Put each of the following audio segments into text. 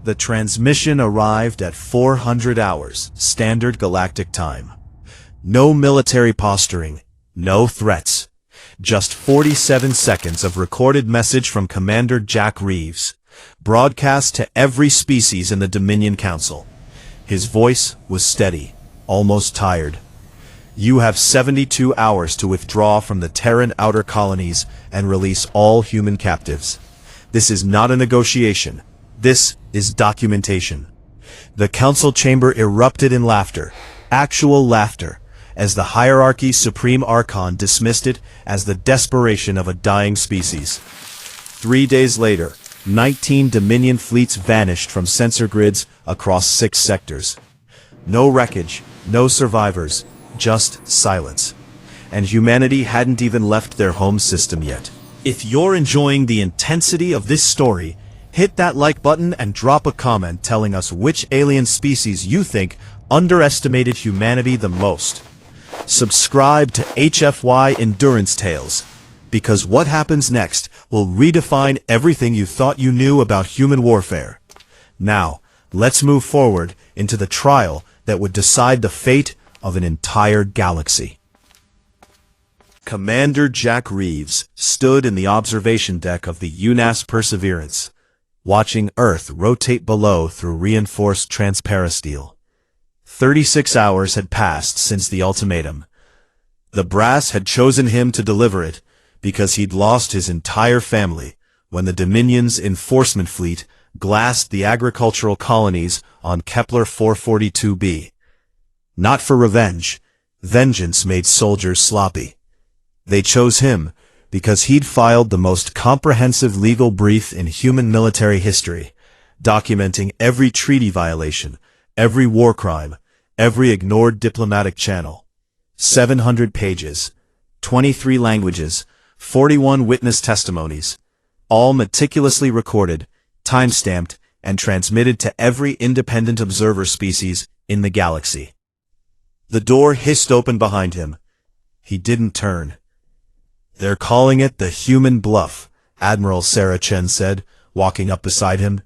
The transmission arrived at 400 hours, standard galactic time. No military posturing, no threats. Just 47 seconds of recorded message from Commander Jack Reeves, broadcast to every species in the Dominion Council. His voice was steady, almost tired. You have 72 hours to withdraw from the Terran outer colonies and release all human captives. This is not a negotiation. This is documentation. The council chamber erupted in laughter, actual laughter, as the hierarchy's supreme archon dismissed it as the desperation of a dying species. 3 days later, 19 Dominion fleets vanished from sensor grids across 6 sectors. No wreckage, no survivors, just silence. And humanity hadn't even left their home system yet. If you're enjoying the intensity of this story, hit that like button and drop a comment telling us which alien species you think underestimated humanity the most. Subscribe to HFY Endurance Tales, because what happens next will redefine everything you thought you knew about human warfare. Now, let's move forward into the trial that would decide the fate of an entire galaxy. Commander Jack Reeves stood in the observation deck of the UNAS Perseverance, watching Earth rotate below through reinforced transparasteel. 36 hours had passed since the ultimatum. The brass had chosen him to deliver it because he'd lost his entire family when the Dominion's enforcement fleet glassed the agricultural colonies on Kepler 442b. Not for revenge. Vengeance made soldiers sloppy. They chose him because he'd filed the most comprehensive legal brief in human military history, documenting every treaty violation, every war crime, every ignored diplomatic channel. 700 pages, 23 languages, 41 witness testimonies, all meticulously recorded, time-stamped, and transmitted to every independent observer species in the galaxy. The door hissed open behind him. He didn't turn. "They're calling it the human bluff," Admiral Sarah Chen said, walking up beside him.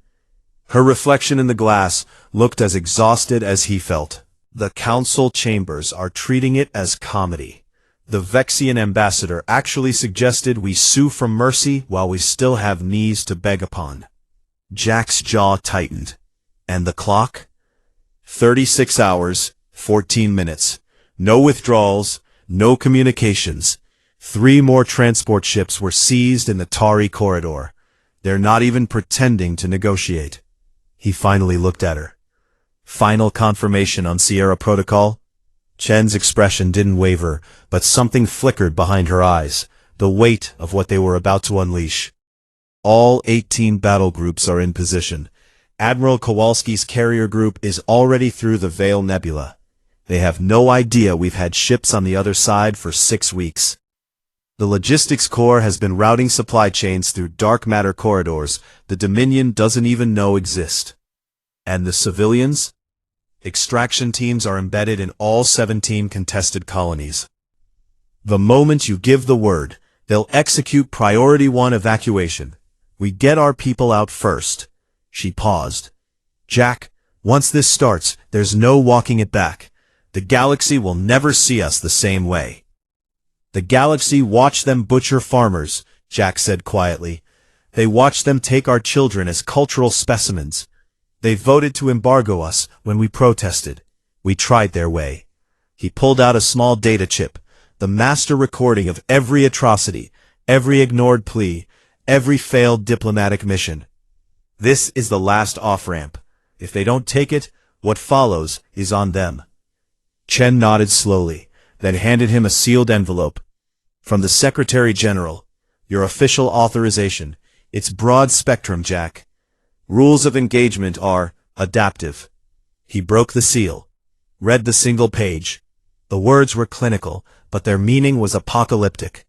Her reflection in the glass looked as exhausted as he felt. "The council chambers are treating it as comedy. The Vexian ambassador actually suggested we sue for mercy while we still have knees to beg upon." Jack's jaw tightened. And the clock? 36 hours, 14 minutes. No withdrawals, no communications. 3 more transport ships were seized in the Tari corridor. They're not even pretending to negotiate. He finally looked at her. "Final confirmation on Sierra Protocol?" Chen's expression didn't waver, but something flickered behind her eyes, the weight of what they were about to unleash. "All 18 battle groups are in position. Admiral Kowalski's carrier group is already through the Veil Nebula. They have no idea we've had ships on the other side for 6 weeks. The Logistics Corps has been routing supply chains through dark matter corridors the Dominion doesn't even know exist. And the civilians? Extraction teams are embedded in all 17 contested colonies. The moment you give the word, they'll execute Priority 1 evacuation. We get our people out first." She paused. "Jack, once this starts, there's no walking it back. The galaxy will never see us the same way." "The galaxy watched them butcher farmers," Jack said quietly. "They watched them take our children as cultural specimens. They voted to embargo us when we protested. We tried their way." He pulled out a small data chip, the master recording of every atrocity, every ignored plea, every failed diplomatic mission. "This is the last off-ramp. If they don't take it, what follows is on them." Chen nodded slowly, then handed him a sealed envelope. "From the Secretary General. Your official authorization. It's broad spectrum, Jack. Rules of engagement are adaptive." He broke the seal, read the single page. The words were clinical, but their meaning was apocalyptic.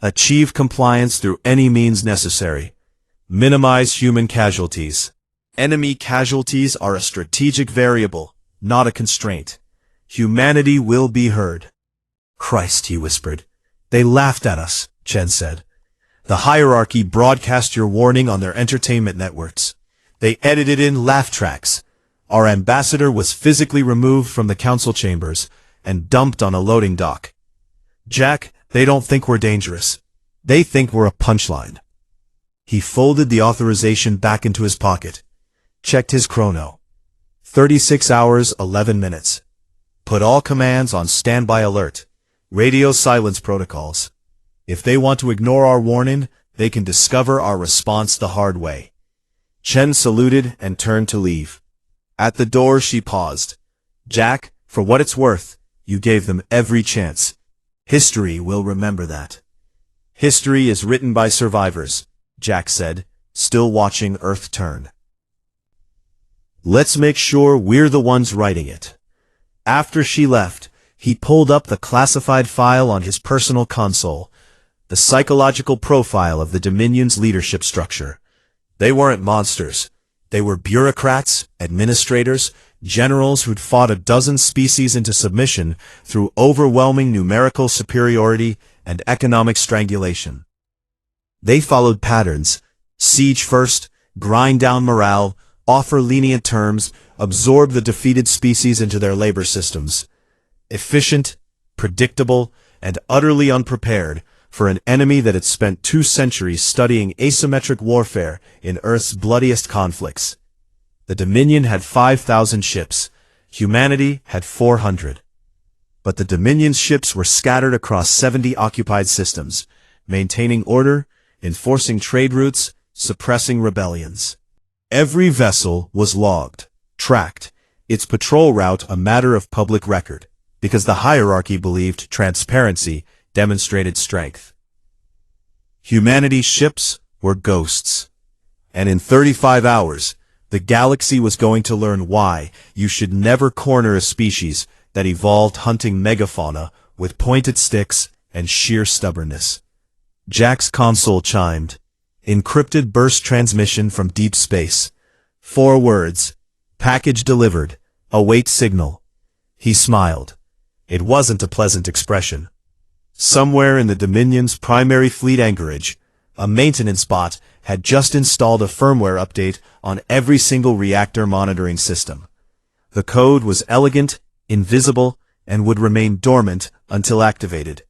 Achieve compliance through any means necessary. Minimize human casualties. Enemy casualties are a strategic variable, not a constraint. Humanity will be heard. "Christ," he whispered. "They laughed at us," Chen said. "The hierarchy broadcast your warning on their entertainment networks. They edited in laugh tracks. Our ambassador was physically removed from the council chambers and dumped on a loading dock. Jack, they don't think we're dangerous. They think we're a punchline. He folded the authorization back into his pocket, checked his chrono. 36 hours, 11 minutes. Put all commands on standby alert. Radio silence protocols. If they want to ignore our warning, they can discover our response the hard way. Chen saluted and turned to leave. At the door she paused. Jack, for what it's worth, you gave them every chance. History will remember that. History is written by survivors, Jack said, still watching Earth turn. Let's make sure we're the ones writing it. After she left, he pulled up the classified file on his personal console, the psychological profile of the Dominion's leadership structure. They weren't monsters. They were bureaucrats, administrators, generals who'd fought a dozen species into submission through overwhelming numerical superiority and economic strangulation. They followed patterns: siege first, grind down morale, offer lenient terms, absorb the defeated species into their labor systems. Efficient, predictable, and utterly unprepared for an enemy that had spent 2 centuries studying asymmetric warfare in Earth's bloodiest conflicts. The Dominion had 5,000 ships. Humanity had 400. But the Dominion's ships were scattered across 70 occupied systems, maintaining order, enforcing trade routes, suppressing rebellions. Every vessel was logged, tracked, its patrol route a matter of public record, because the hierarchy believed transparency demonstrated strength. Humanity's ships were ghosts. And in 35 hours, the galaxy was going to learn why you should never corner a species that evolved hunting megafauna with pointed sticks and sheer stubbornness. Jack's console chimed. Encrypted burst transmission from deep space. 4 words. Package delivered. Await signal. He smiled. It wasn't a pleasant expression. Somewhere in the Dominion's primary fleet anchorage, a maintenance bot had just installed a firmware update on every single reactor monitoring system. The code was elegant, invisible, and would remain dormant until activated.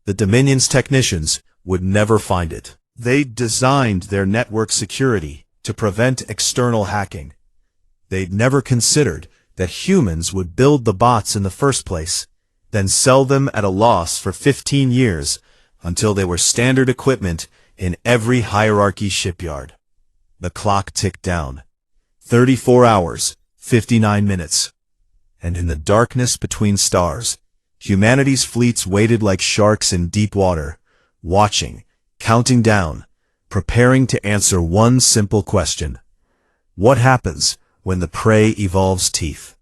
The Dominion's technicians would never find it. They'd designed their network security to prevent external hacking. They'd never considered that humans would build the bots in the first place, then sell them at a loss for 15 years until they were standard equipment in every hierarchy shipyard. The clock ticked down. 34 hours, 59 minutes. And in the darkness between stars, humanity's fleets waited like sharks in deep water, watching, counting down, preparing to answer one simple question. What happens when the prey evolves teeth?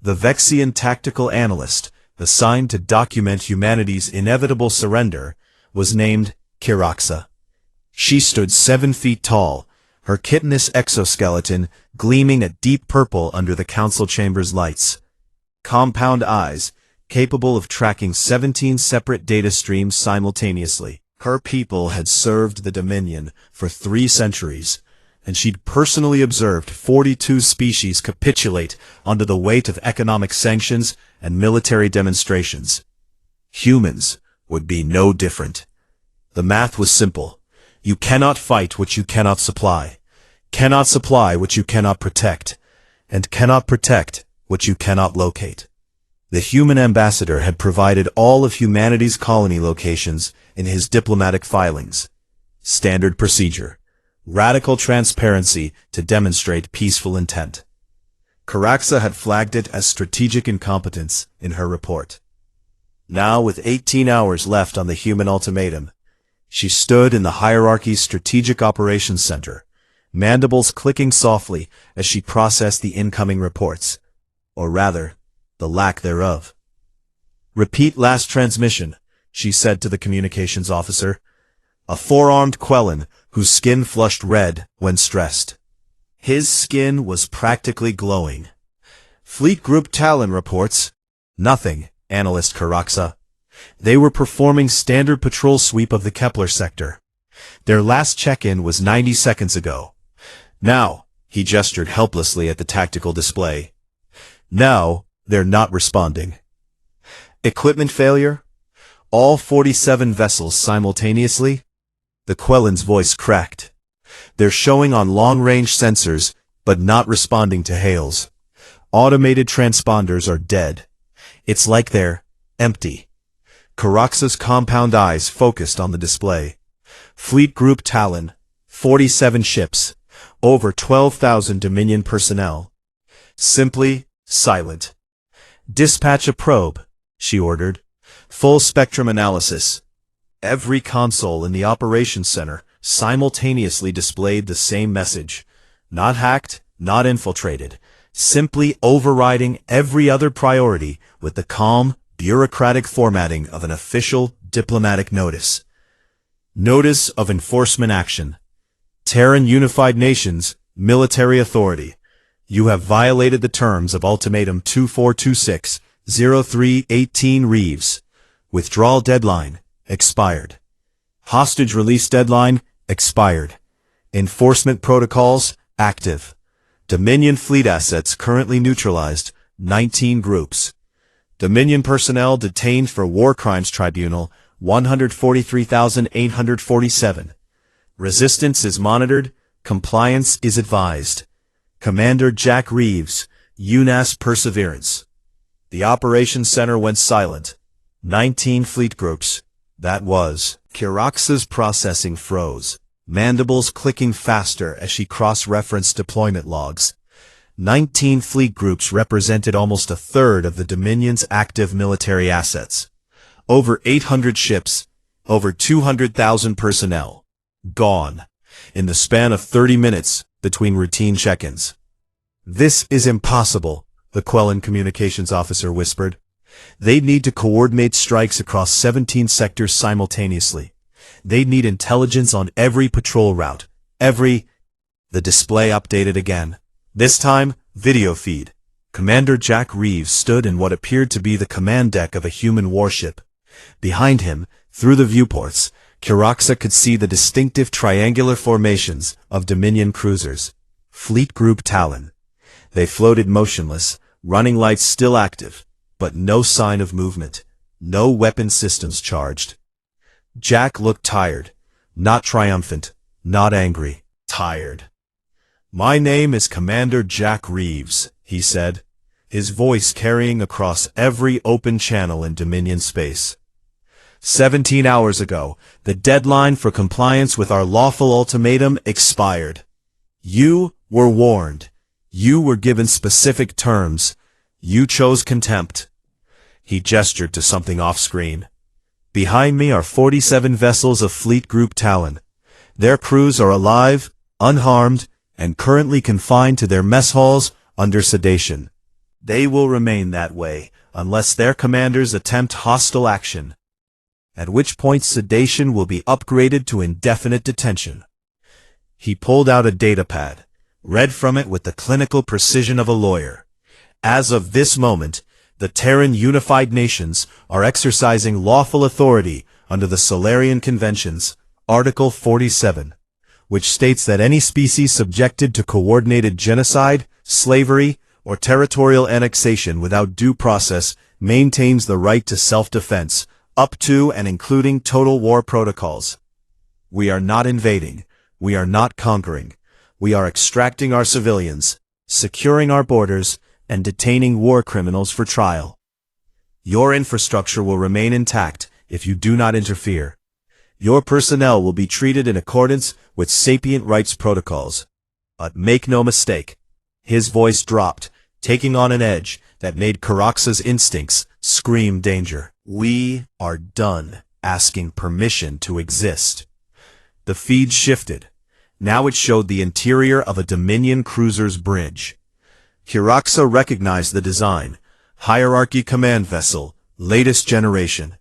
The Vexian tactical analyst, assigned to document humanity's inevitable surrender, was named Kiraxa. She stood 7 feet tall, her chitinous exoskeleton gleaming a deep purple under the council chamber's lights. Compound eyes, capable of tracking 17 separate data streams simultaneously. Her people had served the Dominion for 3 centuries, and she'd personally observed 42 species capitulate under the weight of economic sanctions and military demonstrations. Humans would be no different. The math was simple. You cannot fight what you cannot supply what you cannot protect, and cannot protect what you cannot locate. The human ambassador had provided all of humanity's colony locations in his diplomatic filings. Standard procedure. Radical transparency to demonstrate peaceful intent. Kiraxa had flagged it as strategic incompetence in her report. Now, with 18 hours left on the human ultimatum, she stood in the hierarchy's strategic operations center, mandibles clicking softly as she processed the incoming reports, or rather, the lack thereof. Repeat last transmission, she said to the communications officer, a 4-armed Quellan whose skin flushed red when stressed. His skin was practically glowing. Fleet Group Talon reports, nothing, Analyst Kiraxa. They were performing standard patrol sweep of the Kepler sector. Their last check-in was 90 seconds ago. Now, He gestured helplessly at the tactical display. Now, they're not responding. Equipment failure? All 47 vessels simultaneously? The Quellen's voice cracked. They're showing on long-range sensors, but not responding to hails. Automated transponders are dead. It's like they're empty. Caraxa's compound eyes focused on the display. Fleet Group Talon, 47 ships, over 12,000 Dominion personnel. Simply silent. Dispatch a probe, she ordered. Full spectrum analysis. Every console in the operations center simultaneously displayed the same message. Not hacked, not infiltrated. Simply overriding every other priority with the calm, bureaucratic formatting of an official diplomatic notice. Notice of Enforcement Action. Terran Unified Nations, Military Authority. You have violated the terms of Ultimatum 2426-0318 Reeves. Withdrawal deadline, expired. Hostage release deadline, expired. Enforcement protocols, active. Dominion fleet assets currently neutralized, 19 groups. Dominion personnel detained for War Crimes Tribunal, 143,847. Resistance is monitored, compliance is advised. Commander Jack Reeves, UNAS Perseverance. The Operations Center went silent. 19 fleet groups. That was. Caraxa's processing froze, mandibles clicking faster as she cross-referenced deployment logs. 19 fleet groups represented almost a third of the Dominion's active military assets. Over 800 ships, over 200,000 personnel. Gone. In the span of 30 minutes between routine check-ins. This is impossible, the Quellen communications officer whispered. They'd need to coordinate strikes across 17 sectors simultaneously. They'd need intelligence on every patrol route, The display updated again. This time, video feed. Commander Jack Reeves stood in what appeared to be the command deck of a human warship. Behind him, through the viewports, Caraxa could see the distinctive triangular formations of Dominion cruisers. Fleet Group Talon. They floated motionless, running lights still active, but no sign of movement, no weapon systems charged. Jack looked tired, not triumphant, not angry, tired. My name is Commander Jack Reeves, he said, his voice carrying across every open channel in Dominion space. 17 hours ago, the deadline for compliance with our lawful ultimatum expired. You were warned. You were given specific terms. You chose contempt. He gestured to something off-screen. Behind me are 47 vessels of Fleet Group Talon. Their crews are alive, unharmed, and currently confined to their mess halls under sedation. They will remain that way unless their commanders attempt hostile action, at which point sedation will be upgraded to indefinite detention. He pulled out a datapad, read from it with the clinical precision of a lawyer. As of this moment, the Terran Unified Nations are exercising lawful authority under the Solarian Conventions, Article 47, which states that any species subjected to coordinated genocide, slavery, or territorial annexation without due process maintains the right to self-defense, up to and including total war protocols. We are not invading. We are not conquering. We are extracting our civilians, securing our borders, and detaining war criminals for trial. Your infrastructure will remain intact if you do not interfere. Your personnel will be treated in accordance with sapient rights protocols. But make no mistake, his voice dropped, taking on an edge that made Caraxa's instincts scream danger. We are done asking permission to exist. The feed shifted. Now it showed the interior of a Dominion cruiser's bridge. Caraxa recognized the design. Hierarchy command vessel, latest generation.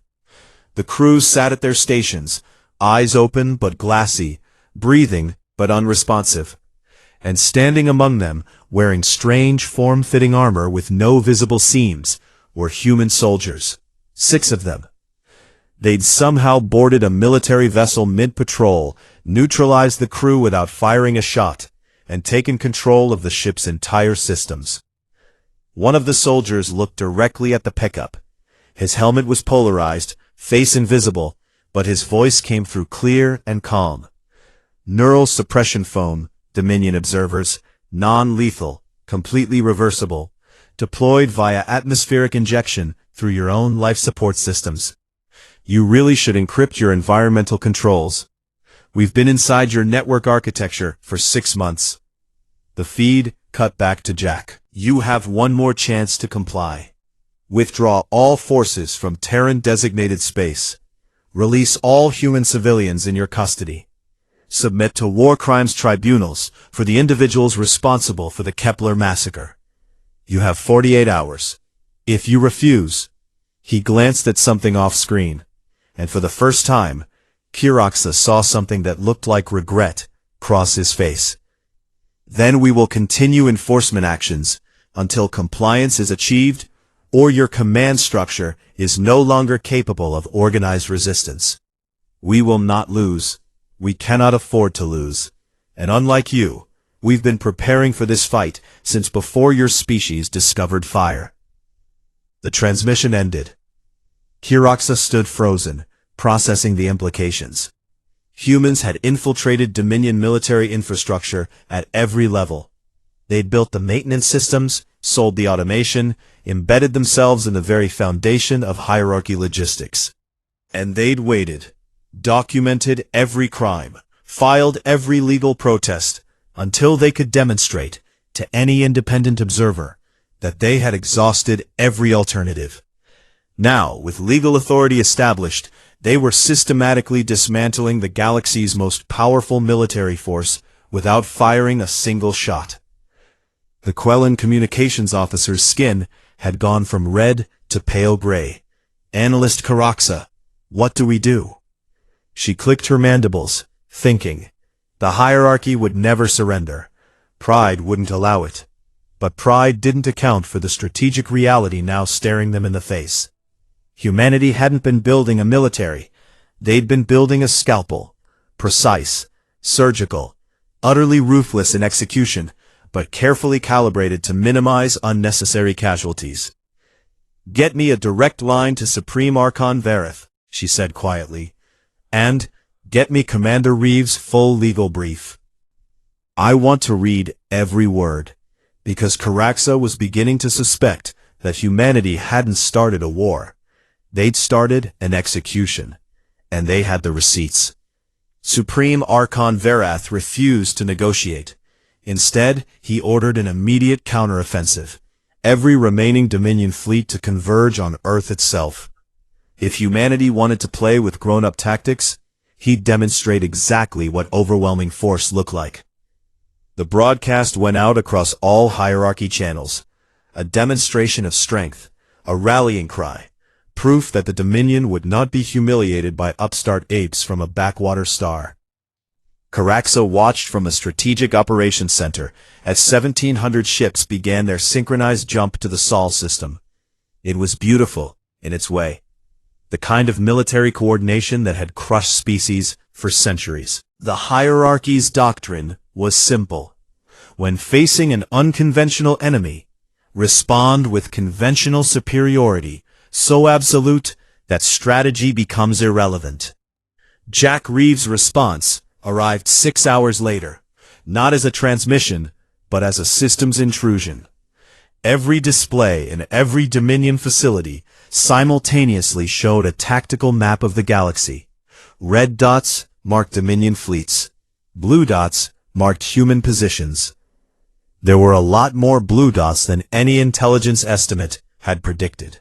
The crews sat at their stations, eyes open but glassy, breathing but unresponsive. And standing among them, wearing strange form-fitting armor with no visible seams, were human soldiers. 6 of them. They'd somehow boarded a military vessel mid-patrol, neutralized the crew without firing a shot, and taken control of the ship's entire systems. One of the soldiers looked directly at the pickup. His helmet was polarized, face invisible, but his voice came through clear and calm. Neural suppression foam, Dominion observers, non-lethal, completely reversible, deployed via atmospheric injection through your own life support systems. You really should encrypt your environmental controls. We've been inside your network architecture for 6 months. The feed cut back to Jack. You have one more chance to comply. Withdraw all forces from Terran-designated space. Release all human civilians in your custody. Submit to war crimes tribunals for the individuals responsible for the Kepler massacre. You have 48 hours. If you refuse... He glanced at something off-screen, and for the first time, Kiraxa saw something that looked like regret cross his face. Then we will continue enforcement actions until compliance is achieved or your command structure is no longer capable of organized resistance. We will not lose. We cannot afford to lose. And unlike you, we've been preparing for this fight since before your species discovered fire. The transmission ended. Kiraxa stood frozen, processing the implications. Humans had infiltrated Dominion military infrastructure at every level. They'd built the maintenance systems, sold the automation, embedded themselves in the very foundation of hierarchy logistics. And they'd waited, documented every crime, filed every legal protest, until they could demonstrate, to any independent observer, that they had exhausted every alternative. Now, with legal authority established, they were systematically dismantling the galaxy's most powerful military force without firing a single shot. The Quellan communications officer's skin had gone from red to pale gray. Analyst Kiraxa, what do we do? She clicked her mandibles, thinking. The hierarchy would never surrender. Pride wouldn't allow it. But pride didn't account for the strategic reality now staring them in the face. Humanity hadn't been building a military. They'd been building a scalpel. Precise, surgical, utterly ruthless in execution, but carefully calibrated to minimize unnecessary casualties. Get me a direct line to Supreme Archon Vareth, she said quietly. And get me Commander Reeves' full legal brief. I want to read every word, because Kiraxa was beginning to suspect that humanity hadn't started a war. They'd started an execution, and they had the receipts. Supreme Archon Vareth refused to negotiate. Instead, he ordered an immediate counteroffensive, every remaining Dominion fleet to converge on Earth itself. If humanity wanted to play with grown-up tactics, he'd demonstrate exactly what overwhelming force looked like. The broadcast went out across all hierarchy channels, a demonstration of strength, a rallying cry, proof that the Dominion would not be humiliated by upstart apes from a backwater star. Kiraxa watched from a strategic operations center as 1,700 ships began their synchronized jump to the Sol system. It was beautiful, in its way. The kind of military coordination that had crushed species for centuries. The hierarchy's doctrine was simple. When facing an unconventional enemy, respond with conventional superiority, so absolute that strategy becomes irrelevant. Jack Reeves' response arrived 6 hours later, not as a transmission, but as a systems intrusion. Every display in every Dominion facility simultaneously showed a tactical map of the galaxy. Red dots marked Dominion fleets. Blue dots marked human positions. There were a lot more blue dots than any intelligence estimate had predicted.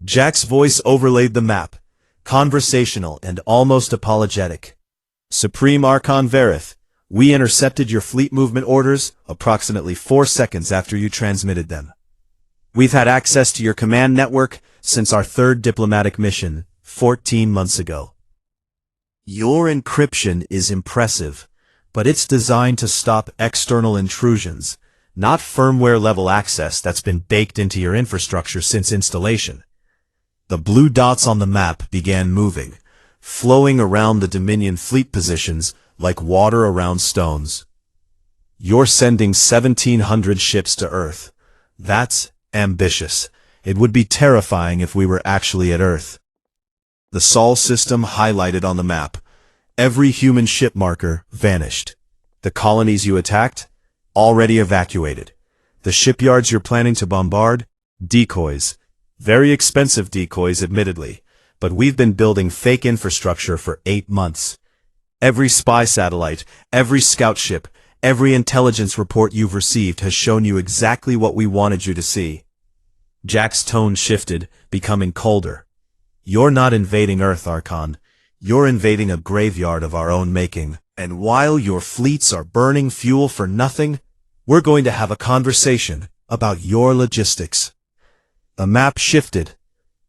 Jack's voice overlaid the map, conversational and almost apologetic. Supreme Archon Vareth, we intercepted your fleet movement orders approximately 4 seconds after you transmitted them. We've had access to your command network since our third diplomatic mission, 14 months ago. Your encryption is impressive, but it's designed to stop external intrusions, not firmware-level access that's been baked into your infrastructure since installation. The blue dots on the map began moving, flowing around the Dominion fleet positions like water around stones. You're sending 1,700 ships to Earth. That's ambitious. It would be terrifying if we were actually at Earth. The Sol system highlighted on the map. Every human ship marker vanished. The colonies you attacked? Already evacuated. The shipyards you're planning to bombard? Decoys. Very expensive decoys, admittedly, but we've been building fake infrastructure for 8 months. Every spy satellite, every scout ship, every intelligence report you've received has shown you exactly what we wanted you to see. Jack's tone shifted, becoming colder. You're not invading Earth, Archon. You're invading a graveyard of our own making. And while your fleets are burning fuel for nothing, we're going to have a conversation about your logistics. The map shifted.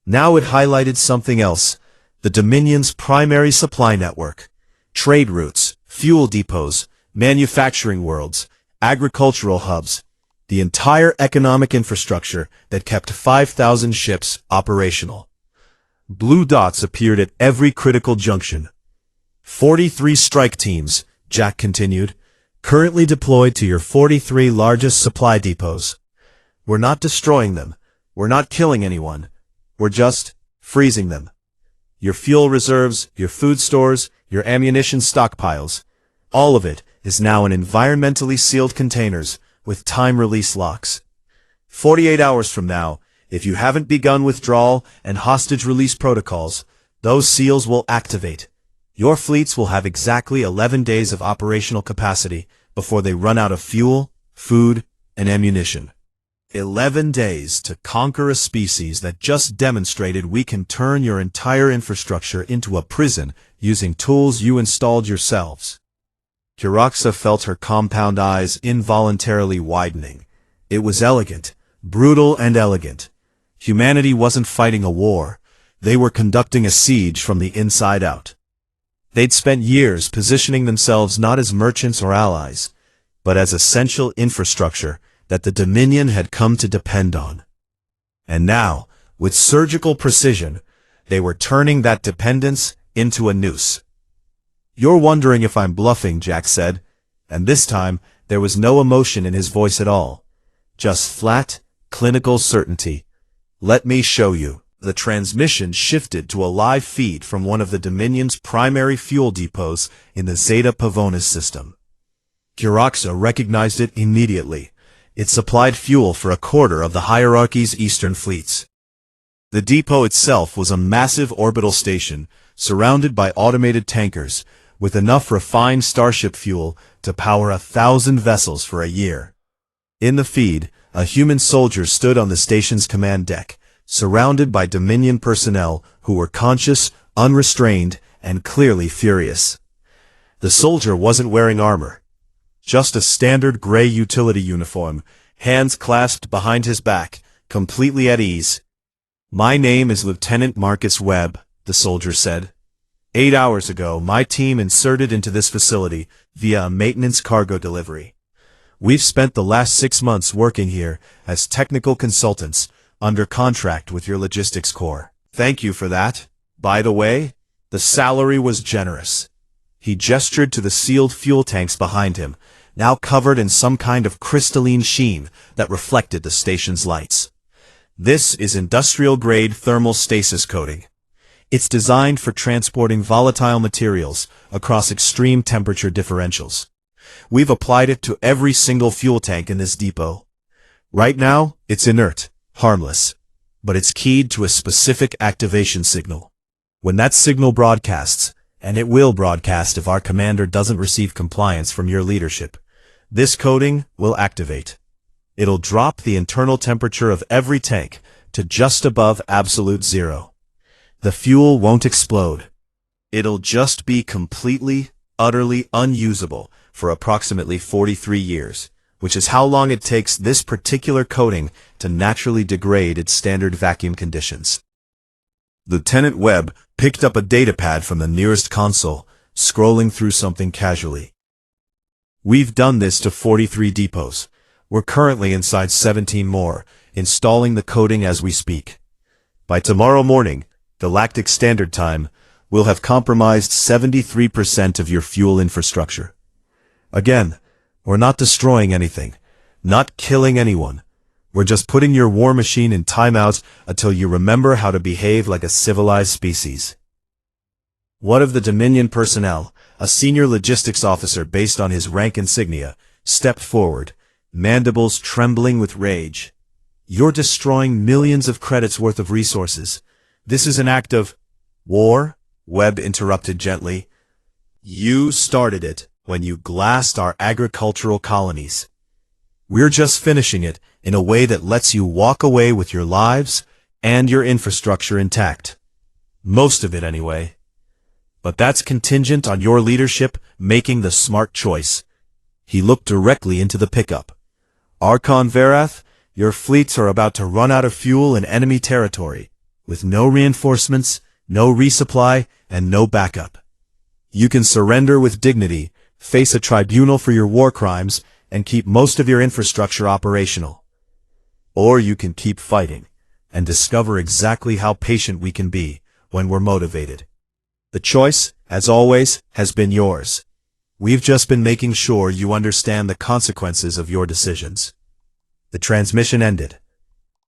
Now it highlighted something else. The Dominion's primary supply network. Trade routes, fuel depots, manufacturing worlds, agricultural hubs. The entire economic infrastructure that kept 5,000 ships operational. Blue dots appeared at every critical junction. 43 strike teams, Jack continued, currently deployed to your 43 largest supply depots. We're not destroying them. We're not killing anyone. We're just freezing them. Your fuel reserves, your food stores, your ammunition stockpiles, all of it is now in environmentally sealed containers with time-release locks. 48 hours from now, if you haven't begun withdrawal and hostage release protocols, those seals will activate. Your fleets will have exactly 11 days of operational capacity before they run out of fuel, food, and ammunition. 11 days to conquer a species that just demonstrated we can turn your entire infrastructure into a prison using tools you installed yourselves. Kiraxa felt her compound eyes involuntarily widening. It was elegant, brutal and elegant. Humanity wasn't fighting a war. They were conducting a siege from the inside out. They'd spent years positioning themselves not as merchants or allies, but as essential infrastructure that the Dominion had come to depend on. And now, with surgical precision, they were turning that dependence into a noose. You're wondering if I'm bluffing, Jack said, and this time there was no emotion in his voice at all. Just flat, clinical certainty. Let me show you. The transmission shifted to a live feed from one of the Dominion's primary fuel depots in the Zeta Pavonis system. Kiraxa recognized it immediately. It supplied fuel for a quarter of the hierarchy's eastern fleets. The depot itself was a massive orbital station, surrounded by automated tankers, with enough refined starship fuel to power 1,000 vessels for a year. In the feed, a human soldier stood on the station's command deck, surrounded by Dominion personnel who were conscious, unrestrained, and clearly furious. The soldier wasn't wearing armor. Just a standard gray utility uniform, hands clasped behind his back, completely at ease. My name is Lieutenant Marcus Webb, the soldier said. 8 hours ago, my team inserted into this facility via a maintenance cargo delivery. We've spent the last 6 months working here as technical consultants under contract with your logistics corps. Thank you for that. By the way, the salary was generous. He gestured to the sealed fuel tanks behind him, now covered in some kind of crystalline sheen that reflected the station's lights. This is industrial-grade thermal stasis coating. It's designed for transporting volatile materials across extreme temperature differentials. We've applied it to every single fuel tank in this depot. Right now, it's inert, harmless, but it's keyed to a specific activation signal. When that signal broadcasts, and it will broadcast if our commander doesn't receive compliance from your leadership, this coating will activate. It'll drop the internal temperature of every tank to just above absolute zero. The fuel won't explode. It'll just be completely, utterly unusable for approximately 43 years, which is how long it takes this particular coating to naturally degrade its standard vacuum conditions. Lieutenant Webb picked up a datapad from the nearest console, scrolling through something casually. We've done this to 43 depots. We're currently inside 17 more, installing the coating as we speak. By tomorrow morning, Galactic Standard Time, we'll have compromised 73% of your fuel infrastructure. Again, We're not destroying anything, not killing anyone. We're just putting your war machine in timeout until you remember how to behave like a civilized species. One of the Dominion personnel, a senior logistics officer based on his rank insignia, stepped forward, mandibles trembling with rage. You're destroying millions of credits worth of resources. This is an act of war, Webb interrupted gently. You started it when you glassed our agricultural colonies. We're just finishing it in a way that lets you walk away with your lives and your infrastructure intact. Most of it anyway. But that's contingent on your leadership making the smart choice. He looked directly into the pickup. Archon Verath, your fleets are about to run out of fuel in enemy territory, with no reinforcements, no resupply, and no backup. You can surrender with dignity, face a tribunal for your war crimes, and keep most of your infrastructure operational. Or you can keep fighting, and discover exactly how patient we can be when we're motivated. The choice, as always, has been yours. We've just been making sure you understand the consequences of your decisions. The transmission ended.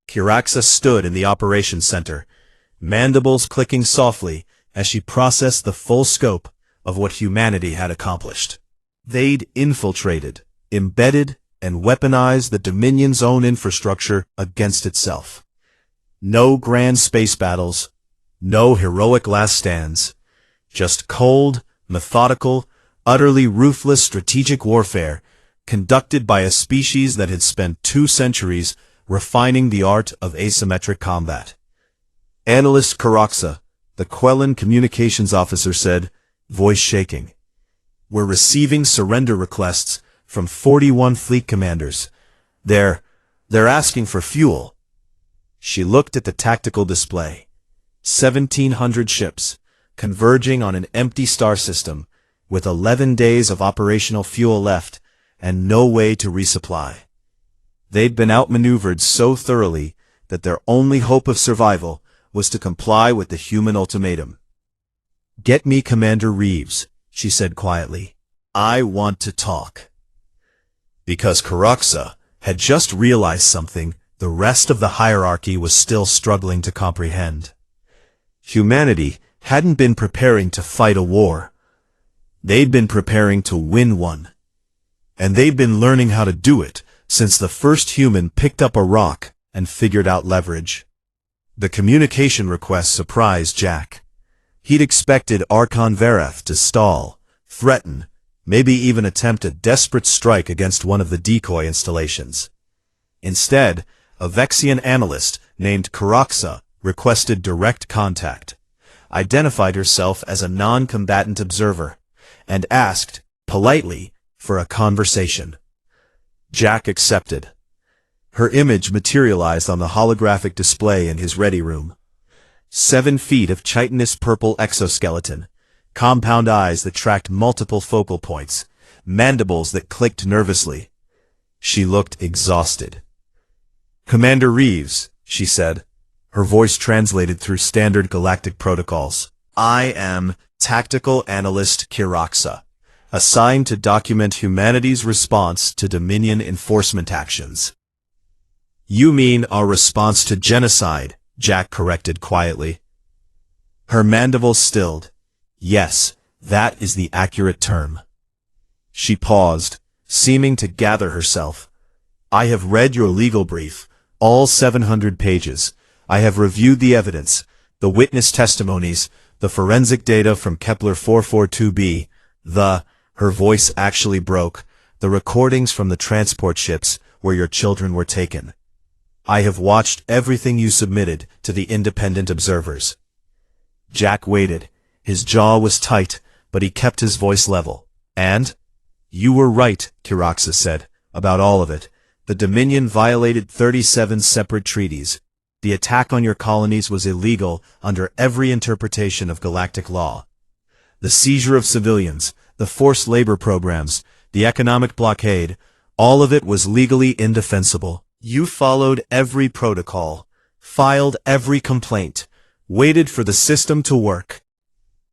Kiraxa stood in the operations center, mandibles clicking softly as she processed the full scope of what humanity had accomplished. They'd infiltrated, embedded, and weaponized the Dominion's own infrastructure against itself. No grand space battles, no heroic last stands, just cold, methodical, utterly ruthless strategic warfare conducted by a species that had spent 2 centuries refining the art of asymmetric combat. Analyst Kiraxa, the Quellan communications officer, said, voice shaking. We're receiving surrender requests from 41 fleet commanders. They're asking for fuel. She looked at the tactical display. 1,700 ships, converging on an empty star system, with 11 days of operational fuel left and no way to resupply. They'd been outmaneuvered so thoroughly that their only hope of survival was to comply with the human ultimatum. Get me Commander Reeves, she said quietly. I want to talk. Because Kiraxa had just realized something the rest of the hierarchy was still struggling to comprehend. Humanity hadn't been preparing to fight a war. They'd been preparing to win one. And they'd been learning how to do it since the first human picked up a rock and figured out leverage. The communication request surprised Jack. He'd expected Archon Verath to stall, threaten, maybe even attempt a desperate strike against one of the decoy installations. Instead, a Vexian analyst named Kiraxa requested direct contact, identified herself as a non-combatant observer, and asked, politely, for a conversation. Jack accepted. Her image materialized on the holographic display in his ready room. 7 feet of chitinous purple exoskeleton, compound eyes that tracked multiple focal points, mandibles that clicked nervously. She looked exhausted. Commander Reeves, she said, her voice translated through standard galactic protocols. I am Tactical Analyst Kiraxa, assigned to document humanity's response to Dominion enforcement actions. You mean our response to genocide, Jack corrected quietly. Her mandibles stilled. Yes, that is the accurate term. She paused, seeming to gather herself. I have read your legal brief, all 700 pages. I have reviewed the evidence, the witness testimonies, the forensic data from Kepler 442b, her voice actually broke, the recordings from the transport ships where your children were taken. I have watched everything you submitted to the independent observers. Jack waited. His jaw was tight, but he kept his voice level. And? You were right, Kiraxa said, about all of it. The Dominion violated 37 separate treaties. The attack on your colonies was illegal under every interpretation of galactic law. The seizure of civilians, the forced labor programs, the economic blockade, all of it was legally indefensible. You followed every protocol, filed every complaint, waited for the system to work.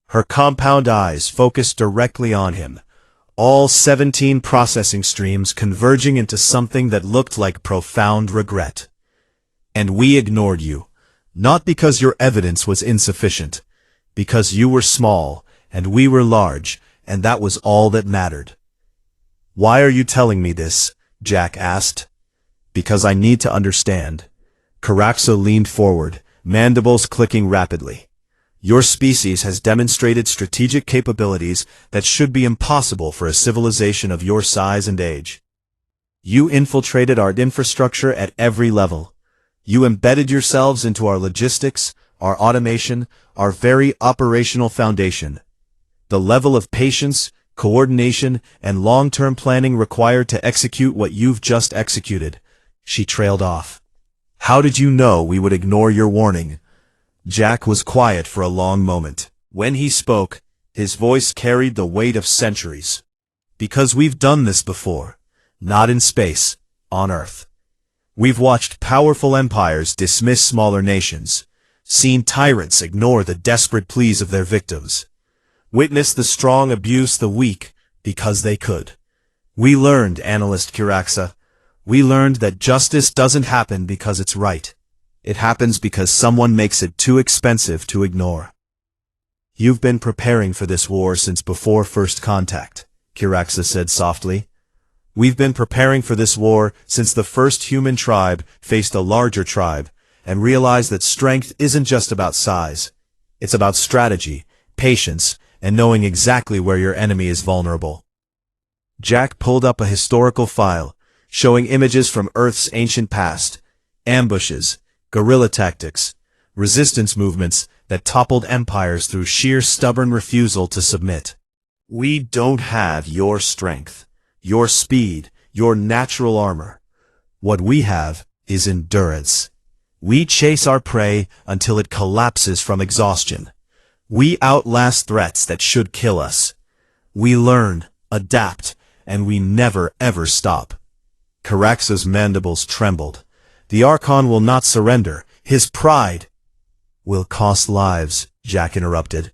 Her compound eyes focused directly on him. all 17 processing streams converging into something that looked like profound regret. And we ignored you, not because your evidence was insufficient, because you were small, and we were large, and that was all that mattered. Why are you telling me this? Jack asked. Because I need to understand. Caraxo leaned forward, mandibles clicking rapidly. Your species has demonstrated strategic capabilities that should be impossible for a civilization of your size and age. You infiltrated our infrastructure at every level. You embedded yourselves into our logistics, our automation, our very operational foundation. The level of patience, coordination, and long-term planning required to execute what you've just executed. She trailed off. How did you know we would ignore your warning? Jack was quiet for a long moment. When he spoke, his voice carried the weight of centuries. Because we've done this before. Not in space, on Earth. We've watched powerful empires dismiss smaller nations, seen tyrants ignore the desperate pleas of their victims, witnessed the strong abuse the weak because they could. We learned, Analyst Caraxo, we learned that justice doesn't happen because it's right. It happens because someone makes it too expensive to ignore. You've been preparing for this war since before first contact, Caraxo said softly. We've been preparing for this war since the first human tribe faced a larger tribe and realized that strength isn't just about size. It's about strategy, patience, and knowing exactly where your enemy is vulnerable. Jack pulled up a historical file, showing images from Earth's ancient past, ambushes, guerrilla tactics, resistance movements that toppled empires through sheer stubborn refusal to submit. We don't have your strength, your speed, your natural armor. What we have is endurance. We chase our prey until it collapses from exhaustion. We outlast threats that should kill us. We learn, adapt, and we never ever stop. Caraxo's mandibles trembled. The Archon will not surrender. His pride will cost lives, Jack interrupted.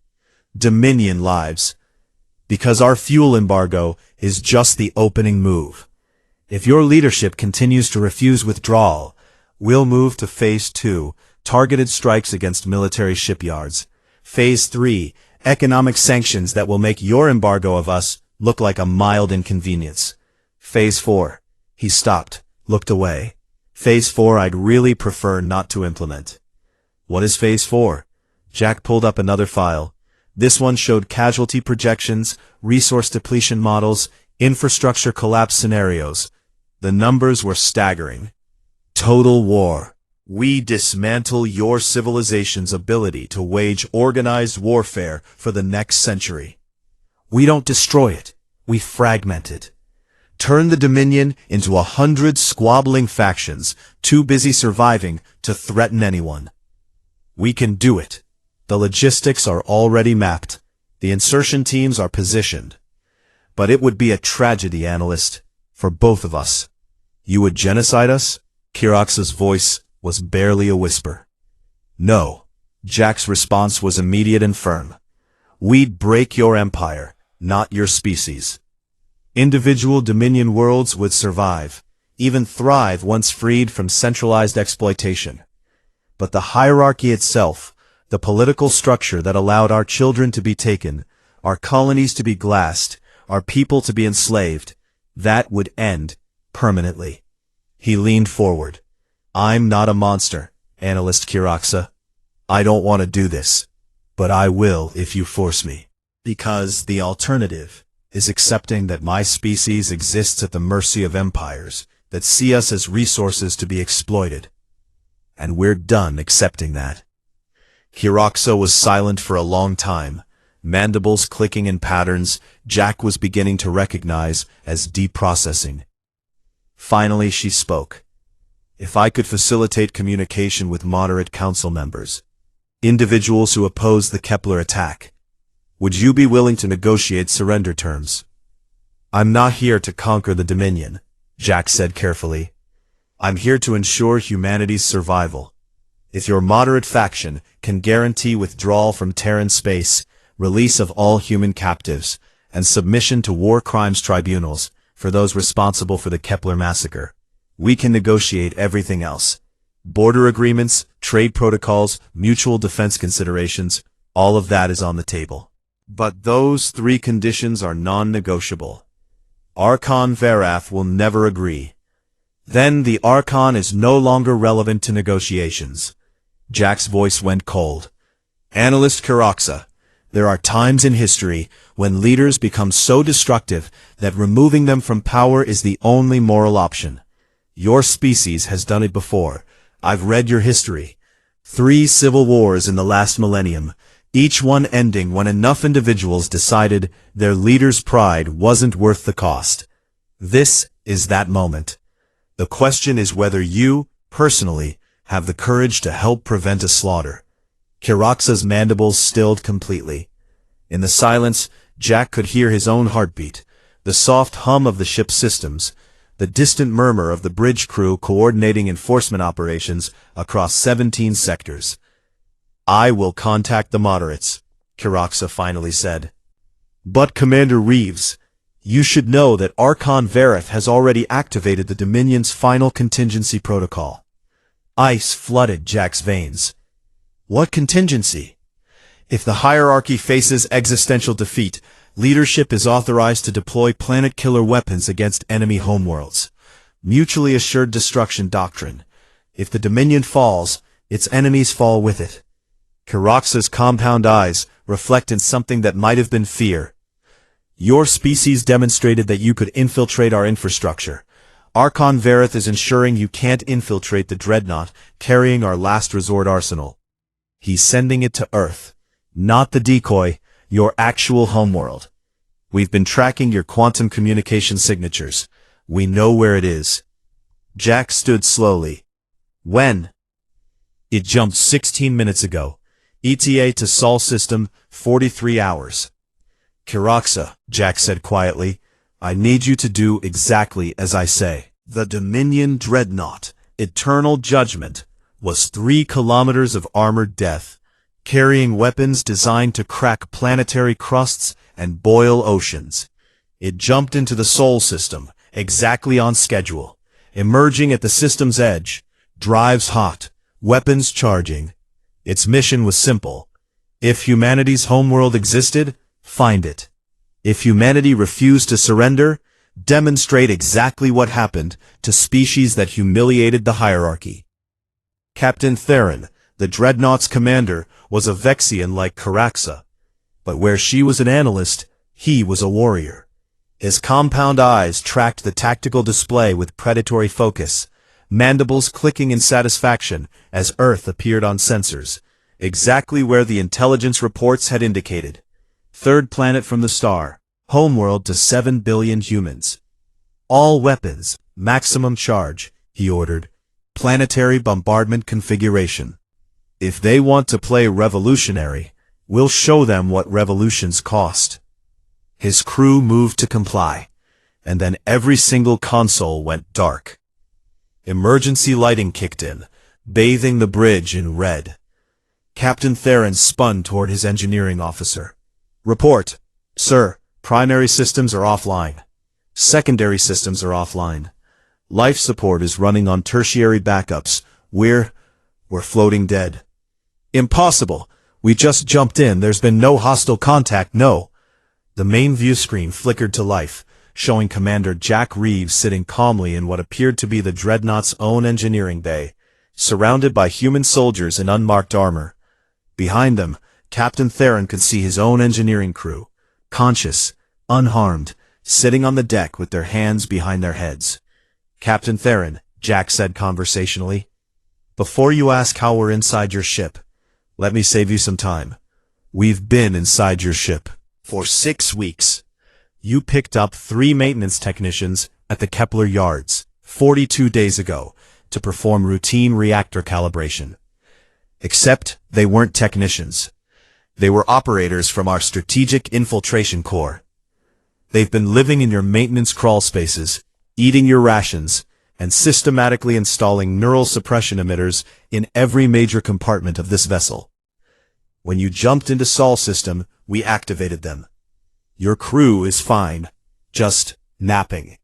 Dominion lives. Because our fuel embargo is just the opening move. If your leadership continues to refuse withdrawal, we'll move to Phase 2, targeted strikes against military shipyards. Phase 3, economic sanctions that will make your embargo of us look like a mild inconvenience. Phase 4. He stopped, looked away. Phase 4 I'd really prefer not to implement. What is Phase 4? Jack pulled up another file. This one showed casualty projections, resource depletion models, infrastructure collapse scenarios. The numbers were staggering. Total war. We dismantle your civilization's ability to wage organized warfare for the next century. We don't destroy it. We fragment it. Turn the Dominion into 100 squabbling factions, too busy surviving to threaten anyone. We can do it. The logistics are already mapped. The insertion teams are positioned. But it would be a tragedy, Analyst, for both of us. You would genocide us? Caraxo's voice was barely a whisper. No. Jack's response was immediate and firm. We'd break your empire, not your species. Individual Dominion worlds would survive, even thrive once freed from centralized exploitation. But the hierarchy itself, the political structure that allowed our children to be taken, our colonies to be glassed, our people to be enslaved, that would end permanently. He leaned forward. I'm not a monster, Analyst Caraxo. I don't want to do this, but I will if you force me. Because the alternative is accepting that my species exists at the mercy of empires that see us as resources to be exploited. And we're done accepting that. Caraxo was silent for a long time, mandibles clicking in patterns Jack was beginning to recognize as deep processing. Finally she spoke. If I could facilitate communication with moderate council members, individuals who oppose the Kepler attack, would you be willing to negotiate surrender terms? I'm not here to conquer the Dominion, Jack said carefully. I'm here to ensure humanity's survival. If your moderate faction can guarantee withdrawal from Terran space, release of all human captives, and submission to war crimes tribunals for those responsible for the Kepler massacre. We can negotiate everything else. Border agreements, trade protocols, mutual defense considerations, all of that is on the table. But those three conditions are non-negotiable. Archon Verath will never agree. Then the Archon is no longer relevant to negotiations. Jack's voice went cold. Analyst Karaxa, there are times in history when leaders become so destructive that removing them from power is the only moral option. Your species has done it before. I've read your history. 3 civil wars in the last millennium, each one ending when enough individuals decided their leader's pride wasn't worth the cost. This is that moment. The question is whether you, personally, have the courage to help prevent a slaughter. Kiraxa's mandibles stilled completely. In the silence, Jack could hear his own heartbeat, the soft hum of the ship's systems, the distant murmur of the bridge crew coordinating enforcement operations across 17 sectors. I will contact the moderates, Kiraxa finally said. But Commander Reeves, you should know that Archon Verath has already activated the Dominion's final contingency protocol. Ice flooded Jack's veins. What contingency? If the hierarchy faces existential defeat, leadership is authorized to deploy planet-killer weapons against enemy homeworlds. Mutually assured destruction doctrine. If the Dominion falls, its enemies fall with it. Kiraxa's compound eyes reflect in something that might have been fear. Your species demonstrated that you could infiltrate our infrastructure. Archon Verath is ensuring you can't infiltrate the Dreadnought carrying our last resort arsenal. He's sending it to Earth. Not the decoy, your actual homeworld. We've been tracking your quantum communication signatures. We know where it is. Jack stood slowly. When? It jumped 16 minutes ago. ETA to Sol system, 43 hours. Kiraxa, Jack said quietly, I need you to do exactly as I say. The Dominion Dreadnought, Eternal Judgment, was 3 kilometers of armored death, carrying weapons designed to crack planetary crusts and boil oceans. It jumped into the Sol system, exactly on schedule, emerging at the system's edge, drives hot, weapons charging. Its mission was simple. If humanity's homeworld existed, find it. If humanity refused to surrender, demonstrate exactly what happened to species that humiliated the hierarchy. Captain Theron, the Dreadnought's commander, was a Vexian like Kiraxa. But where she was an analyst, he was a warrior. His compound eyes tracked the tactical display with predatory focus, mandibles clicking in satisfaction as Earth appeared on sensors, exactly where the intelligence reports had indicated. 3rd planet from the star, homeworld to 7 billion humans. All weapons, maximum charge, he ordered. Planetary bombardment configuration. If they want to play revolutionary, we'll show them what revolutions cost. His crew moved to comply, and then every single console went dark. Emergency lighting kicked in, bathing the bridge in red. Captain Theron spun toward his engineering officer. Report. Sir, primary systems are offline. Secondary systems are offline. Life support is running on tertiary backups. We're floating dead. Impossible. We just jumped in. There's been no hostile contact, no. The main view screen flickered to life, showing Commander Jack Reeves sitting calmly in what appeared to be the Dreadnought's own engineering bay, surrounded by human soldiers in unmarked armor. Behind them, Captain Theron could see his own engineering crew, conscious, unharmed, sitting on the deck with their hands behind their heads. Captain Theron, Jack said conversationally, before you ask how we're inside your ship, let me save you some time. We've been inside your ship for 6 weeks. You picked up 3 maintenance technicians at the Kepler yards 42 days ago to perform routine reactor calibration. Except they weren't technicians. They were operators from our Strategic Infiltration Corps. They've been living in your maintenance crawl spaces, eating your rations, and systematically installing neural suppression emitters in every major compartment of this vessel. When you jumped into Sol system, we activated them. Your crew is fine. Just napping.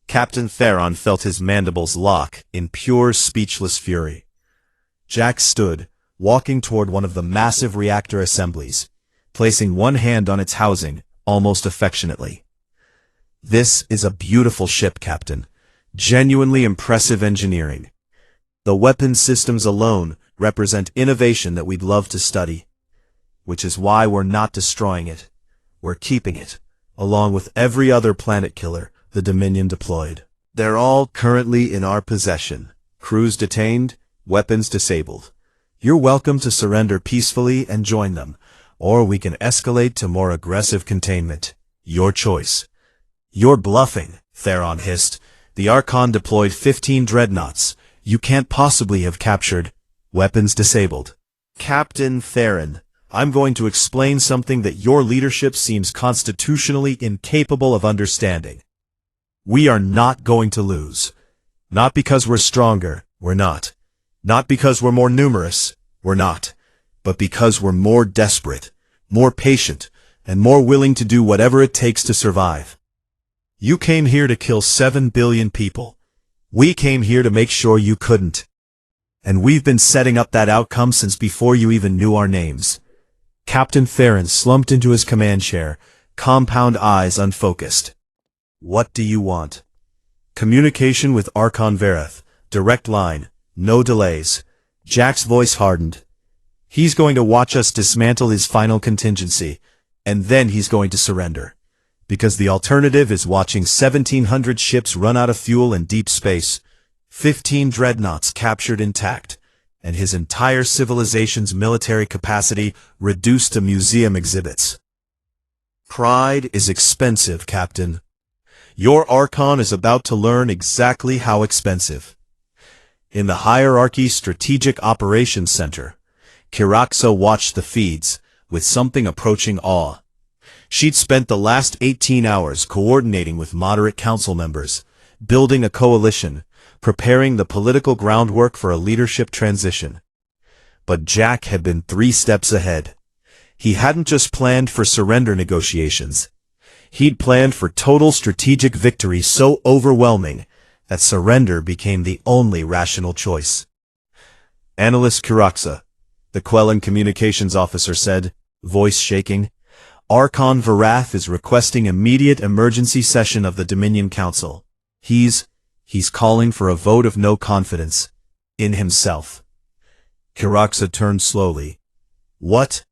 Captain Theron felt his mandibles lock in pure speechless fury. Jack stood, walking toward one of the massive reactor assemblies, placing one hand on its housing, almost affectionately. This is a beautiful ship, Captain. Genuinely impressive engineering. The weapon systems alone represent innovation that we'd love to study. Which is why we're not destroying it. We're keeping it, along with every other planet killer the Dominion deployed. They're all currently in our possession. Crews detained, weapons disabled. You're welcome to surrender peacefully and join them, or we can escalate to more aggressive containment. Your choice. You're bluffing, Theron hissed. The Archon deployed 15 dreadnoughts. You can't possibly have captured. Weapons disabled. Captain Theron, I'm going to explain something that your leadership seems constitutionally incapable of understanding. We are not going to lose. Not because we're stronger, we're not. Not because we're more numerous, we're not. But because we're more desperate, more patient, and more willing to do whatever it takes to survive. You came here to kill 7 billion people. We came here to make sure you couldn't. And we've been setting up that outcome since before you even knew our names. Captain Theron slumped into his command chair, compound eyes unfocused. What do you want? Communication with Archon Vareth. Direct line. No delays. Jack's voice hardened. He's going to watch us dismantle his final contingency, and then he's going to surrender. Because the alternative is watching 1,700 ships run out of fuel in deep space, 15 dreadnoughts captured intact, and his entire civilization's military capacity reduced to museum exhibits. Pride is expensive, Captain. Your Archon is about to learn exactly how expensive. In the Hierarchy Strategic Operations Center, Kiraxa watched the feeds, with something approaching awe. She'd spent the last 18 hours coordinating with moderate council members, building a coalition, preparing the political groundwork for a leadership transition. But Jack had been 3 steps ahead. He hadn't just planned for surrender negotiations. He'd planned for total strategic victory so overwhelming that surrender became the only rational choice. Analyst Kiraxa, the Quellan communications officer said, voice shaking, Archon Varath is requesting immediate emergency session of the Dominion Council. He's calling for a vote of no confidence in himself. Kiraxa turned slowly. What?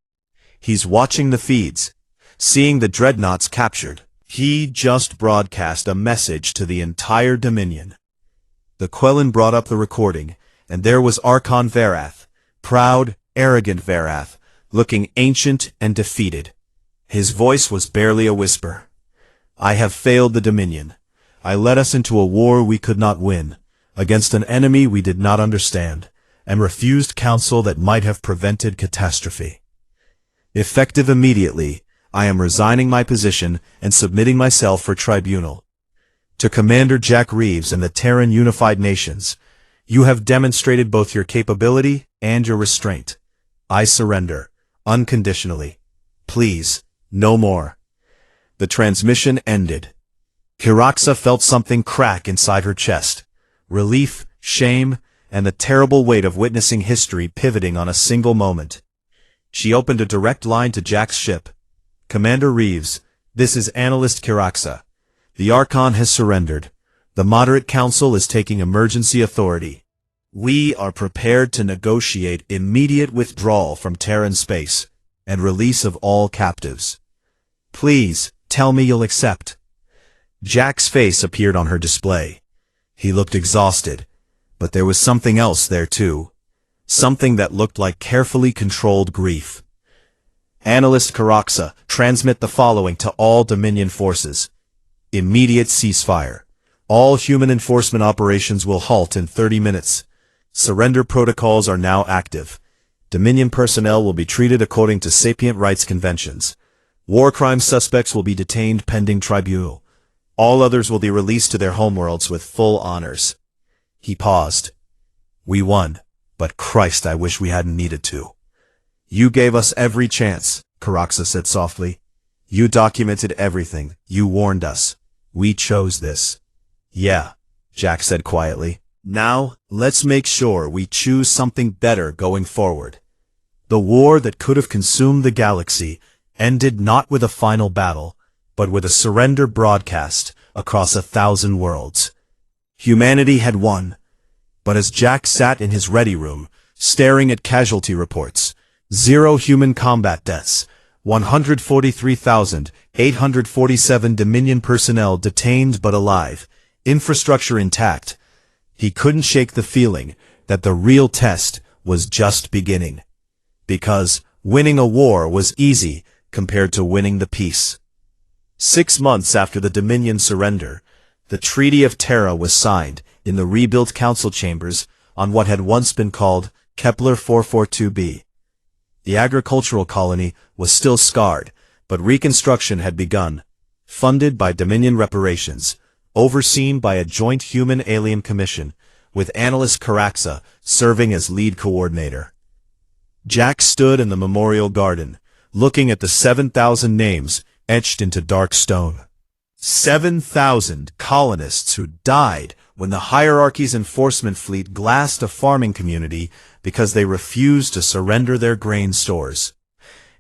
He's watching the feeds, seeing the dreadnoughts captured. He just broadcast a message to the entire Dominion. The Quellan brought up the recording, and there was Archon Varath, proud, arrogant Varath, looking ancient and defeated. His voice was barely a whisper. I have failed the Dominion. I led us into a war we could not win, against an enemy we did not understand, and refused counsel that might have prevented catastrophe. Effective immediately, I am resigning my position and submitting myself for tribunal. To Commander Jack Reeves and the Terran Unified Nations, you have demonstrated both your capability and your restraint. I surrender, unconditionally. Please, no more. The transmission ended. Kiraxa felt something crack inside her chest. Relief, shame, and the terrible weight of witnessing history pivoting on a single moment. She opened a direct line to Jack's ship. Commander Reeves, this is Analyst Kiraxa. The Archon has surrendered. The Moderate Council is taking emergency authority. We are prepared to negotiate immediate withdrawal from Terran space and release of all captives. Please, tell me you'll accept. Jack's face appeared on her display. He looked exhausted, but there was something else there too. Something that looked like carefully controlled grief. Analyst Kiraxa, transmit the following to all Dominion forces. Immediate ceasefire. All human enforcement operations will halt in 30 minutes. Surrender protocols are now active. Dominion personnel will be treated according to sapient rights conventions. War crime suspects will be detained pending tribunal. All others will be released to their homeworlds with full honors. He paused. We won, but Christ, I wish we hadn't needed to. You gave us every chance, Kiraxa said softly. You documented everything. You warned us. We chose this. Yeah, Jack said quietly. Now, let's make sure we choose something better going forward. The war that could have consumed the galaxy ended not with a final battle, but with a surrender broadcast across 1,000 worlds. Humanity had won, but as Jack sat in his ready room, staring at casualty reports, 0 human combat deaths, 143,847 Dominion personnel detained but alive, infrastructure intact, he couldn't shake the feeling that the real test was just beginning. Because winning a war was easy compared to winning the peace. 6 months after the Dominion surrender, the Treaty of Terra was signed in the rebuilt council chambers on what had once been called Kepler 442b. The agricultural colony was still scarred, but reconstruction had begun, funded by Dominion reparations, overseen by a joint human-alien commission, with analyst Caraxa serving as lead coordinator. Jack stood in the memorial garden, looking at the 7,000 names etched into dark stone. 7,000 colonists who died when the hierarchy's enforcement fleet glassed a farming community because they refused to surrender their grain stores.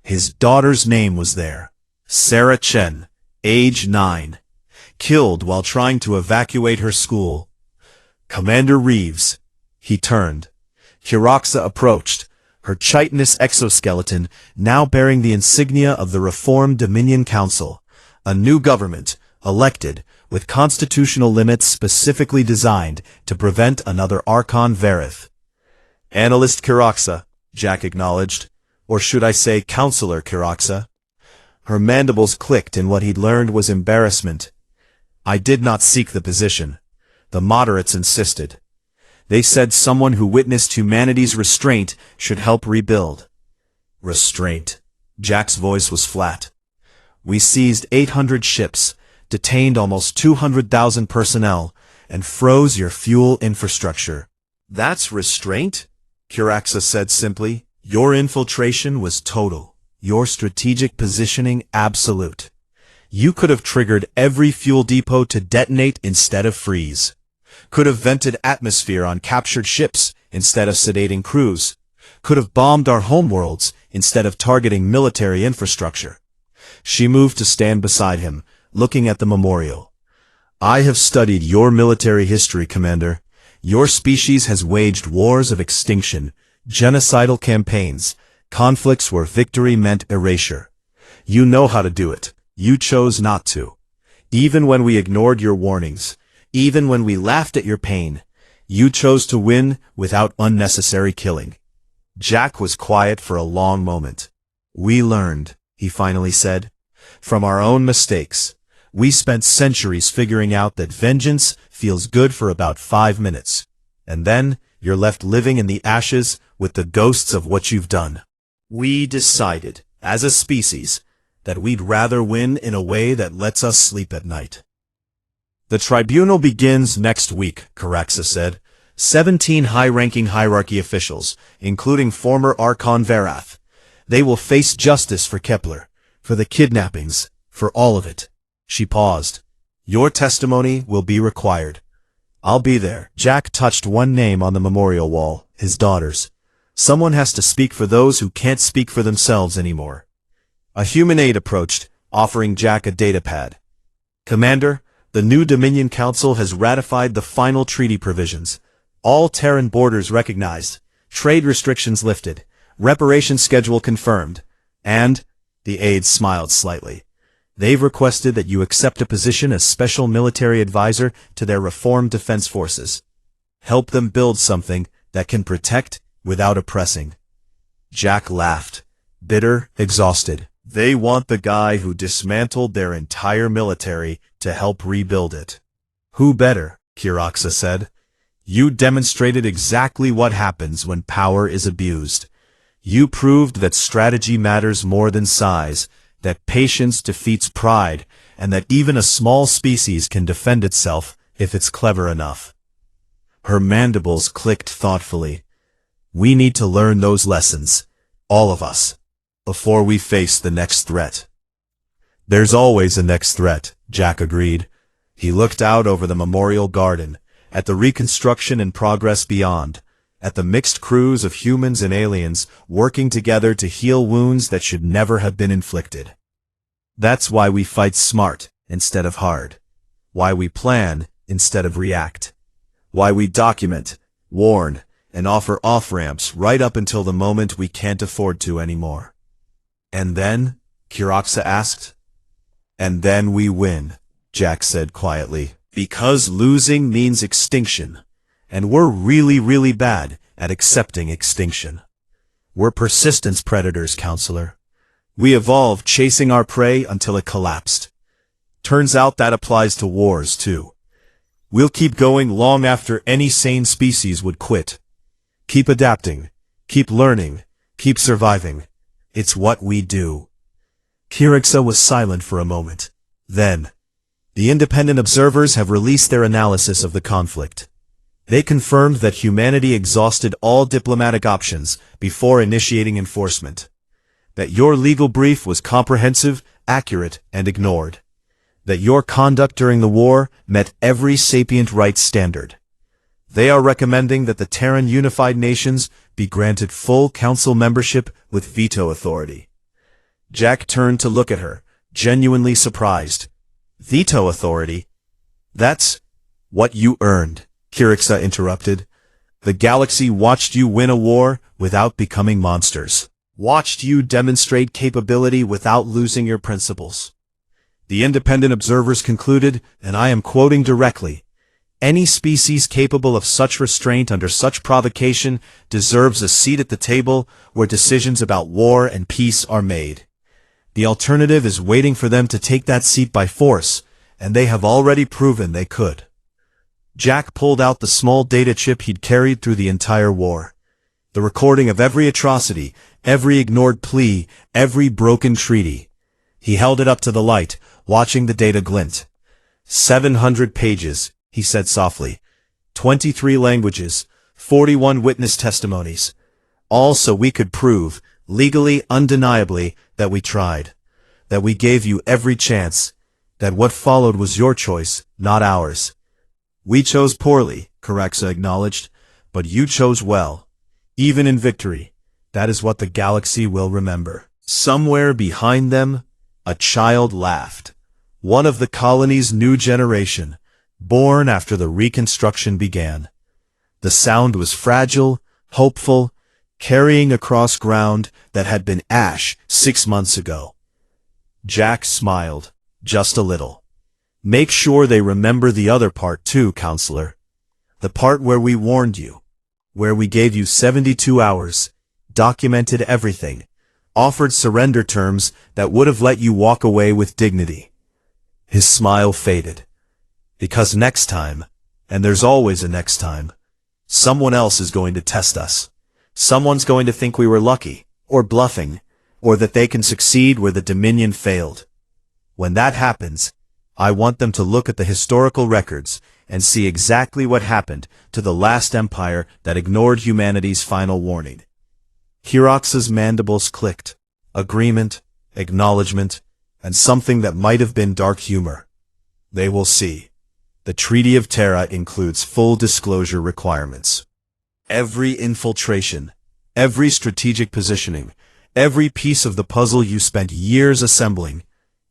His daughter's name was there, Sarah Chen, age 9. Killed while trying to evacuate her school. Commander Reeves. He turned. Caraxa approached, her chitinous exoskeleton now bearing the insignia of the Reformed Dominion Council, a new government, elected, with constitutional limits specifically designed to prevent another Archon Verith. Analyst Caraxa, Jack acknowledged, or should I say Counselor Caraxa. Her mandibles clicked in what he'd learned was embarrassment. I did not seek the position. The moderates insisted. They said someone who witnessed humanity's restraint should help rebuild. Restraint. Jack's voice was flat. We seized 800 ships, detained almost 200,000 personnel, and froze your fuel infrastructure. That's restraint? Caraxa said simply. Your infiltration was total. Your strategic positioning absolute. You could have triggered every fuel depot to detonate instead of freeze. Could have vented atmosphere on captured ships instead of sedating crews. Could have bombed our homeworlds instead of targeting military infrastructure. She moved to stand beside him, looking at the memorial. I have studied your military history, Commander. Your species has waged wars of extinction, genocidal campaigns, conflicts where victory meant erasure. You know how to do it. You chose not to. Even when we ignored your warnings, even when we laughed at your pain, you chose to win without unnecessary killing. Jack was quiet for a long moment. We learned, he finally said, from our own mistakes. We spent centuries figuring out that vengeance feels good for about 5 minutes. And then you're left living in the ashes with the ghosts of what you've done. We decided, as a species, that we'd rather win in a way that lets us sleep at night. The tribunal begins next week, Caraxa said. 17 high-ranking hierarchy officials, including former Archon Verath. They will face justice for Kepler, for the kidnappings, for all of it. She paused. Your testimony will be required. I'll be there. Jack touched one name on the memorial wall, his daughter's. Someone has to speak for those who can't speak for themselves anymore. A human aide approached, offering Jack a datapad. Commander, the new Dominion Council has ratified the final treaty provisions. All Terran borders recognized, trade restrictions lifted, reparation schedule confirmed, and, the aide smiled slightly, they've requested that you accept a position as special military advisor to their reformed defense forces. Help them build something that can protect without oppressing. Jack laughed, bitter, exhausted. They want the guy who dismantled their entire military to help rebuild it. Who better, Caraxa said. You demonstrated exactly what happens when power is abused. You proved that strategy matters more than size, that patience defeats pride, and that even a small species can defend itself if it's clever enough. Her mandibles clicked thoughtfully. We need to learn those lessons, all of us, before we face the next threat. There's always a next threat, Jack agreed. He looked out over the memorial garden, at the reconstruction in progress beyond, at the mixed crews of humans and aliens working together to heal wounds that should never have been inflicted. That's why we fight smart instead of hard. Why we plan instead of react. Why we document, warn, and offer off-ramps right up until the moment we can't afford to anymore. And then? Kiraxa asked. And then we win, Jack said quietly. Because losing means extinction. And we're really bad at accepting extinction. We're persistence predators, Counselor. We evolved chasing our prey until it collapsed. Turns out that applies to wars, too. We'll keep going long after any sane species would quit. Keep adapting, keep learning, keep surviving. It's what we do. Kiraxa was silent for a moment. Then, the independent observers have released their analysis of the conflict. They confirmed that humanity exhausted all diplomatic options before initiating enforcement. That your legal brief was comprehensive, accurate, and ignored. That your conduct during the war met every sapient rights standard. They are recommending that the Terran Unified Nations be granted full council membership with veto authority. Jack turned to look at her, genuinely surprised. Veto authority? That's what you earned, Kiraxa interrupted. The galaxy watched you win a war without becoming monsters. Watched you demonstrate capability without losing your principles. The independent observers concluded, and I am quoting directly, any species capable of such restraint under such provocation deserves a seat at the table where decisions about war and peace are made. The alternative is waiting for them to take that seat by force, and they have already proven they could. Jack pulled out the small data chip he'd carried through the entire war. The recording of every atrocity, every ignored plea, every broken treaty. He held it up to the light, watching the data glint. 700 pages, he said softly. 23 languages, 41 witness testimonies. All so we could prove, legally, undeniably, that we tried. That we gave you every chance. That what followed was your choice, not ours. We chose poorly, Kiraxa acknowledged, but you chose well. Even in victory, that is what the galaxy will remember. Somewhere behind them, a child laughed. One of the colony's new generation, born after the reconstruction began. The sound was fragile, hopeful, carrying across ground that had been ash 6 months ago. Jack smiled, just a little. Make sure they remember the other part too, Counselor. The part where we warned you. Where we gave you 72 hours, documented everything, offered surrender terms that would have let you walk away with dignity. His smile faded. Because next time, and there's always a next time, someone else is going to test us. Someone's going to think we were lucky, or bluffing, or that they can succeed where the Dominion failed. When that happens, I want them to look at the historical records and see exactly what happened to the last empire that ignored humanity's final warning. Kiraxa's mandibles clicked. Agreement, acknowledgement, and something that might have been dark humor. They will see. The Treaty of Terra includes full disclosure requirements. Every infiltration, every strategic positioning, every piece of the puzzle you spent years assembling,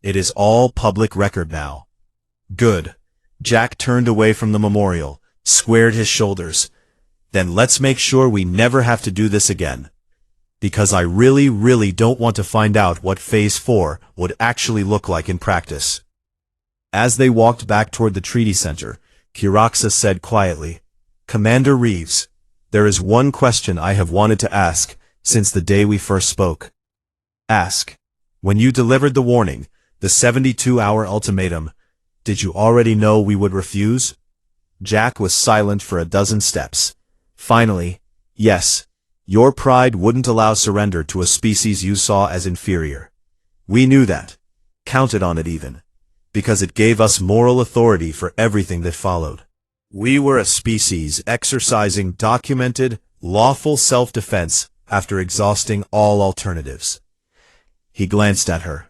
it is all public record now. Good. Jack turned away from the memorial, squared his shoulders. Then let's make sure we never have to do this again. Because I really don't want to find out what Phase 4 would actually look like in practice. As they walked back toward the treaty center, Kiraxa said quietly, Commander Reeves, there is one question I have wanted to ask since the day we first spoke. Ask. When you delivered the warning, the 72-hour ultimatum, did you already know we would refuse? Jack was silent for a dozen steps. Finally, yes, your pride wouldn't allow surrender to a species you saw as inferior. We knew that. Counted on it even. Because it gave us moral authority for everything that followed. We were a species exercising documented, lawful self-defense after exhausting all alternatives. He glanced at her.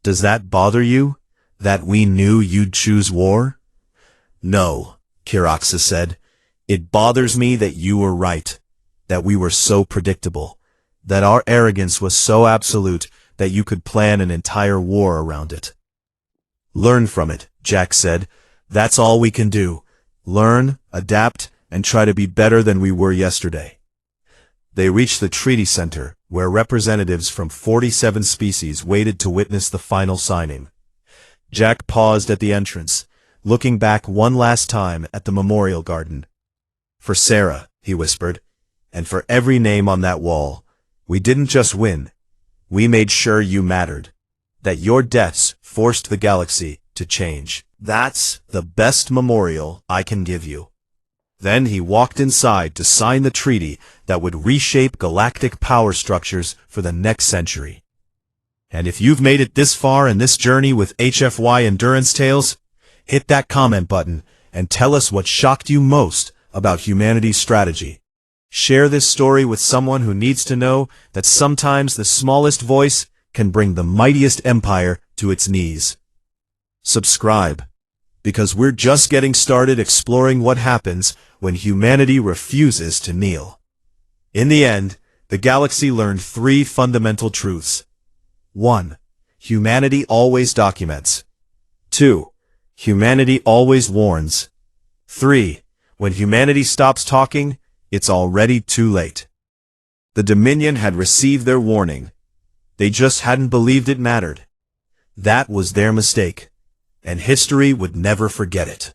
Does that bother you? That we knew you'd choose war? No, Kiraxa said. It bothers me that you were right, that we were so predictable, that our arrogance was so absolute that you could plan an entire war around it. Learn from it, Jack said. That's all we can do. Learn, adapt, and try to be better than we were yesterday. They reached the treaty center, where representatives from 47 species waited to witness the final signing. Jack paused at the entrance, looking back one last time at the memorial garden. For Sarah, he whispered, and for every name on that wall, we didn't just win. We made sure you mattered. That your deaths forced the galaxy to change. That's the best memorial I can give you. Then he walked inside to sign the treaty that would reshape galactic power structures for the next century. And if you've made it this far in this journey with HFY Endurance Tales, hit that comment button and tell us what shocked you most about humanity's strategy. Share this story with someone who needs to know that sometimes the smallest voice can bring the mightiest empire to its knees. Subscribe, because we're just getting started exploring what happens when humanity refuses to kneel. In the end, the galaxy learned 3 fundamental truths. 1. Humanity always documents. 2. Humanity always warns. 3. When humanity stops talking, it's already too late. The Dominion had received their warning. They just hadn't believed it mattered. That was their mistake, and history would never forget it.